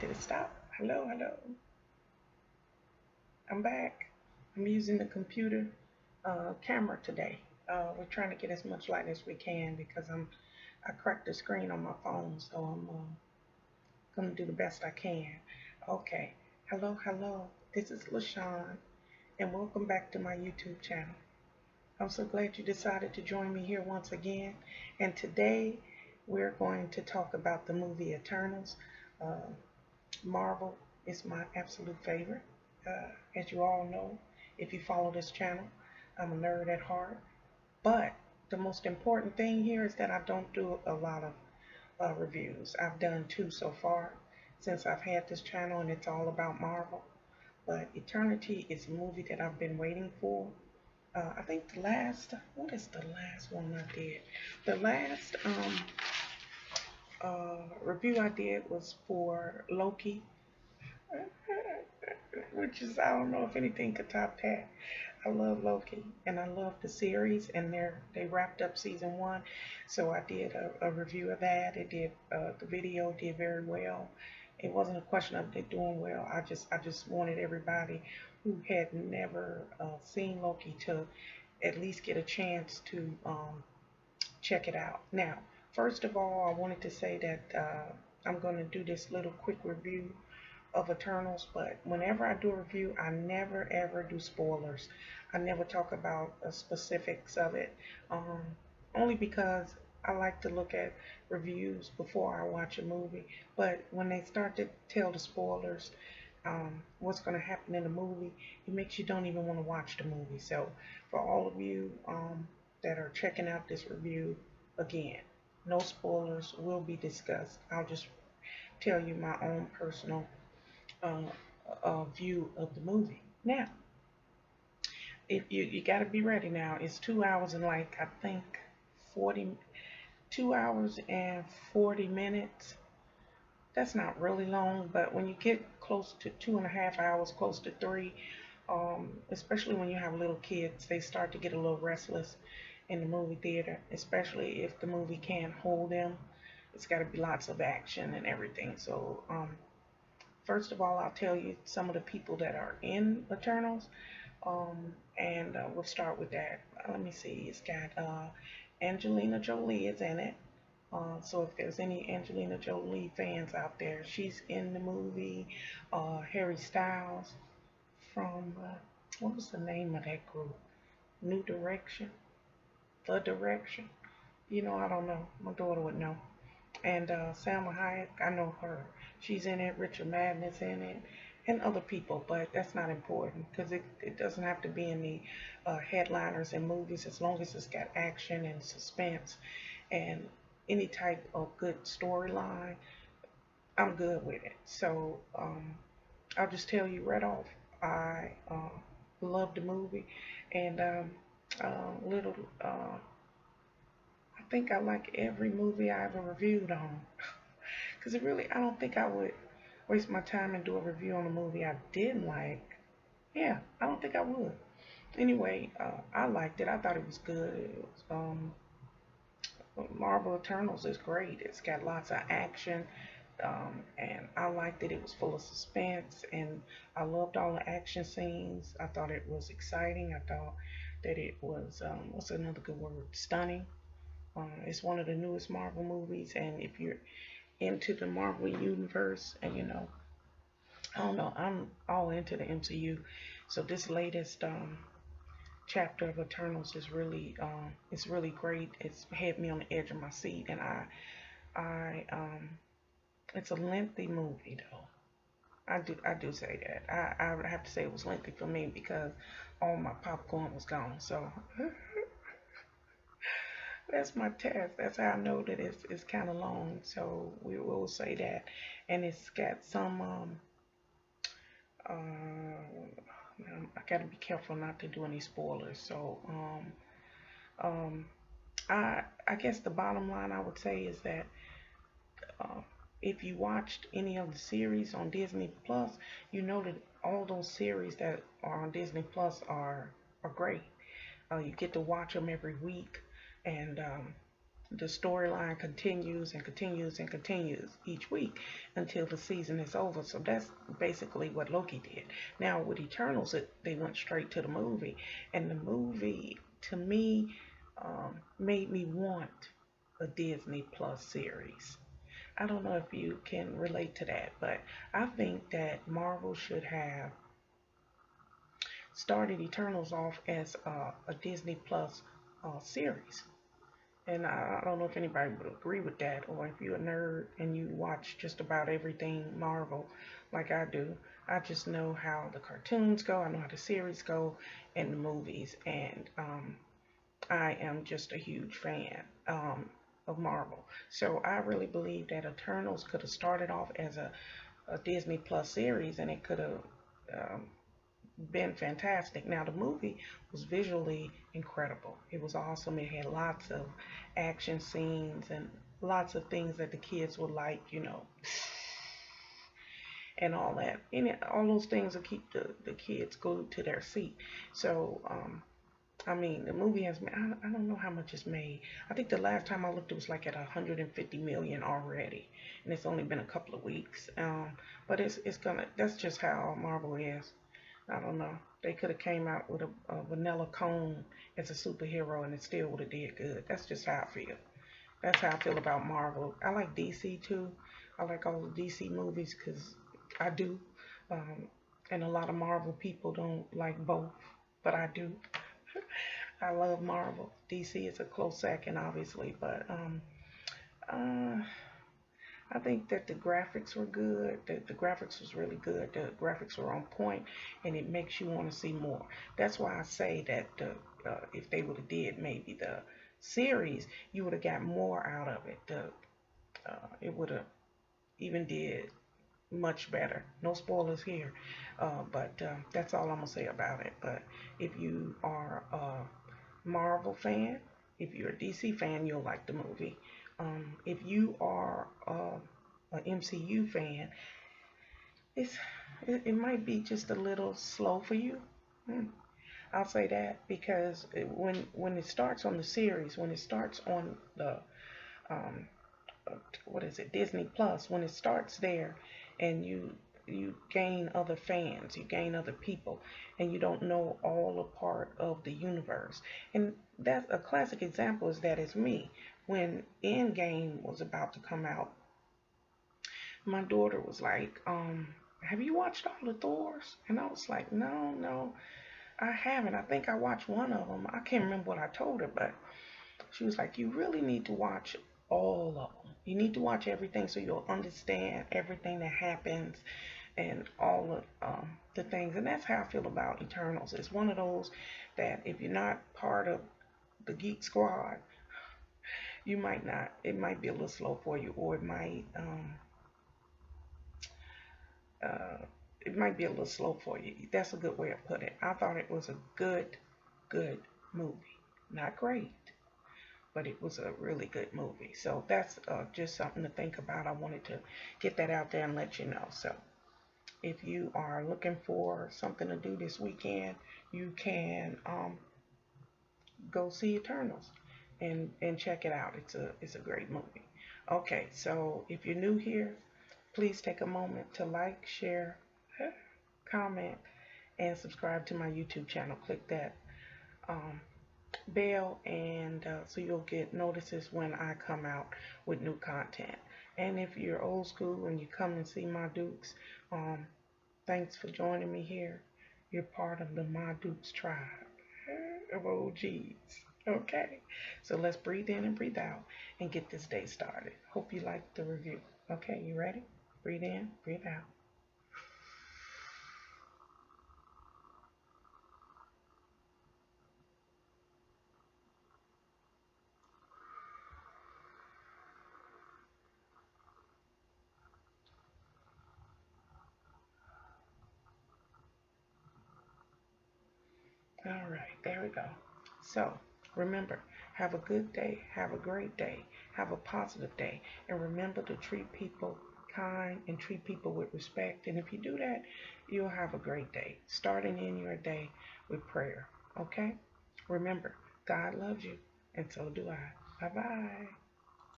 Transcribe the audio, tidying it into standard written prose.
Did it stop? Hello, hello. I'm back. I'm using the computer camera today. We're trying to get as much light as we can because I cracked the screen on my phone, so I'm gonna do the best I can. Okay. Hello, hello. This is Lashon, and welcome back to my YouTube channel. I'm so glad you decided to join me here once again. And today we're going to talk about the movie Eternals. Uh, Marvel is my absolute favorite. As you all know, if you follow this channel, I'm a nerd at heart. But the most important thing here is that I don't do a lot of reviews. I've done two so far since I've had this channel, and it's all about Marvel. But Eternity is a movie that I've been waiting for. I think what is the last one I did? The last review I did was for Loki, which is, I don't know if anything could top that. I love Loki and I love the series, and they wrapped up season one, so I did a review of that. It did the video did very well. It wasn't a question of it doing well. I just wanted everybody who had never seen Loki to at least get a chance to check it out. Now, first of all, I wanted to say that I'm going to do this little quick review of Eternals, but whenever I do a review, I never ever do spoilers. I never talk about the specifics of it, um, only because I like to look at reviews before I watch a movie. But when they start to tell the spoilers, what's going to happen in the movie, it makes you don't even want to watch the movie. So for all of you that are checking out this review, again, no spoilers will be discussed. I'll just tell you my own personal uh, view of the movie. Now, if you got to be ready now. It's 2 hours and like I think 40, 2 hours and 40 minutes. That's not really long, but when you get close to 2.5 hours, close to three, especially when you have little kids, they start to get a little restless in the movie theater, especially if the movie can't hold them. It's got to be lots of action and everything. So, first of all, I'll tell you some of the people that are in Eternals, and we'll start with that. Let me see. It's got Angelina Jolie is in it. So if there's any Angelina Jolie fans out there, she's in the movie. Harry Styles from what was the name of that group? New Direction, The Direction. I don't know. My daughter would know. And Salma Hayek, I know her. She's in it. Richard Madden's in it, and other people. But that's not important because it doesn't have to be in the headliners in movies, as long as it's got action and suspense and any type of good storyline. I'm good with it. So I'll just tell you right off, I love the movie, and little. I think I like every movie I ever reviewed on. Because it really, I don't think I would waste my time and do a review on a movie I didn't like. Yeah, I don't think I would. Anyway, I liked it. I thought it was good. Marvel Eternals is great. It's got lots of action, and I liked that it was full of suspense, and I loved all the action scenes. I thought it was exciting. I thought that it was, what's another good word? Stunning. It's one of the newest Marvel movies, and if you're into the Marvel universe, and I don't know, I'm all into the MCU. So this latest chapter of Eternals is really it's really great. It's had me on the edge of my seat, and I it's a lengthy movie though. I do say that. I would have to say it was lengthy for me because all my popcorn was gone. So that's my test. That's how I know that it's kind of long. So we will say that, and it's got some I gotta be careful not to do any spoilers. So um, I guess the bottom line I would say is that uh, if you watched any of the series on Disney Plus, you know that all those series that are on Disney Plus are great. You get to watch them every week, and the storyline continues and continues and continues each week until the season is over. So that's basically what Loki did. Now with Eternals, they went straight to the movie, and the movie to me made me want a Disney Plus series. I don't know if you can relate to that, but I think that Marvel should have started Eternals off as a Disney Plus series. And I don't know if anybody would agree with that, or if you're a nerd and you watch just about everything Marvel like I do. I just know how the cartoons go, I know how the series go, and the movies, and I am just a huge fan of Marvel. So I really believe that Eternals could have started off as a Disney Plus series, and it could have um, been fantastic. Now, the movie was visually incredible. It was awesome. It had lots of action scenes and lots of things that the kids would like, and all that. And all those things will keep the kids glued to their seat. So, I mean, the movie has made, I don't know how much it's made. I think the last time I looked, it was like at 150 million already, and it's only been a couple of weeks. But it's gonna. That's just how Marvel is. I don't know. They could have came out with a vanilla cone as a superhero, and it still would have did good. That's just how I feel. That's how I feel about Marvel. I like DC too. I like all the DC movies because I do. Um, and a lot of Marvel people don't like both, but I do. I love Marvel. DC is a close second, obviously, but uh, I think that the graphics were good. The graphics was really good. The graphics were on point, and it makes you want to see more. That's why I say that if they would have did maybe the series, you would have got more out of it. It would have even did much better. No spoilers here, but that's all I'm gonna say about it. But if you are a Marvel fan, if you're a DC fan, you'll like the movie. If you are a MCU fan, it's it might be just a little slow for you. Hmm. I'll say that because when it starts on the series, when it starts on the um, what is it, Disney Plus, when it starts there, and you gain other fans, you gain other people, and you don't know all a part of the universe. And that's a classic example is that is me. When Endgame was about to come out, my daughter was like, have you watched all the Thors? And I was like, no, I haven't. I think I watched one of them. I can't remember what I told her, but she was like, you really need to watch all of them. You need to watch everything so you'll understand everything that happens and all of the things. And that's how I feel about Eternals. It's one of those that if you're not part of the Geek Squad, you might not. It might be a little slow for you, or uh, it might be a little slow for you. That's a good way of putting it. I thought it was a good movie. Not great, but it was a really good movie. So that's just something to think about. I wanted to get that out there and let you know. So if you are looking for something to do this weekend, you can go see Eternals and check it out. It's a great movie. Okay, so if you're new here, please take a moment to like, share, comment, and subscribe to my YouTube channel. Click that um, bell, and so you'll get notices when I come out with new content. And if you're old school and you come and see my Dukes, thanks for joining me here. You're part of the My Dukes tribe of OGs. Okay, so let's breathe in and breathe out and get this day started. Hope you liked the review. Okay, you ready? Breathe in, breathe out. All right, there we go. So remember, have a good day, have a great day, have a positive day, and remember to treat people kind and treat people with respect. And if you do that, you'll have a great day. Starting in your day with prayer. Okay? Remember, God loves you, and so do I. Bye bye.